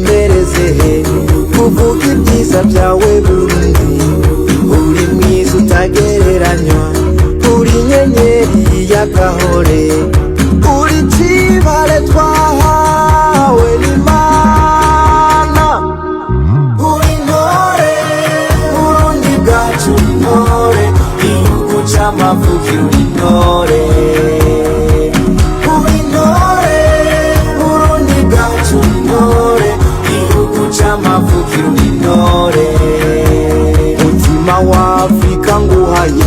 Mberezehe kuvuga ibyiza byawe Burundi, uri mwiza utagereranywa, uri inyenyeri y'agahore, uri cibare twahawe n'Imana. Uri intore Burundi bwacu, intore igihugu c'amavukiro, uri intore. Mutima wa Afrika nguhaye,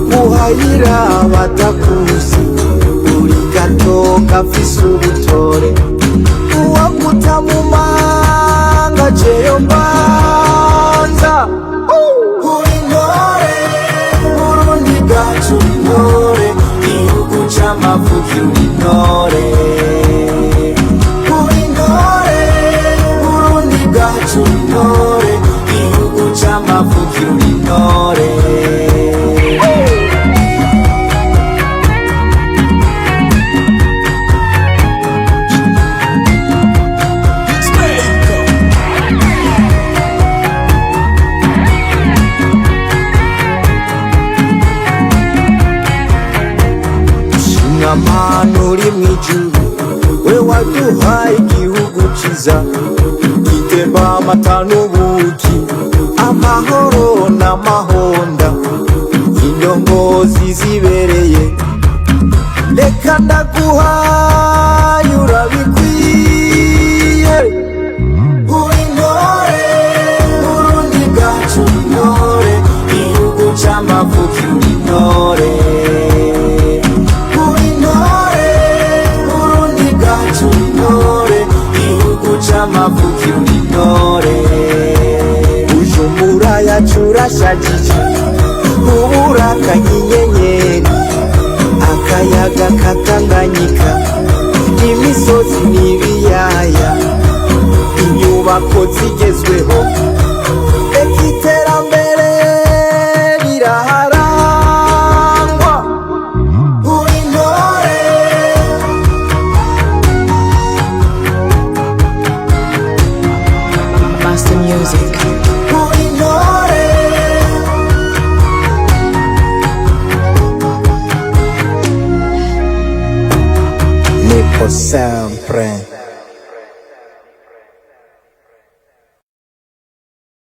nguhayira abatakuzi, uri gato gafise ubutore, uwaguta mu manga jeyo mbanza. Uri intore Burundi bwacu, intore igihugu c'amavukiro, uri intore. Mana uri mwijuru, we waduhaye igihugu ciza, gitemba amata n'ubuki, amahoro n'amahonda, indongozi zibereye, reka ndaguhaye urabikwiye. Uri intore Burundi bwacu, intore igihugu c'amavukiro, uri intore. Bujumbura yacu urashajije, uburaka nk'inyenyeri, akayaga katanganyika, imisozi n'ibiyaya, inyubako zigezweho, eka iterambere riraharangwa. Uri intore Master Music. Uri intore Nipo sempre.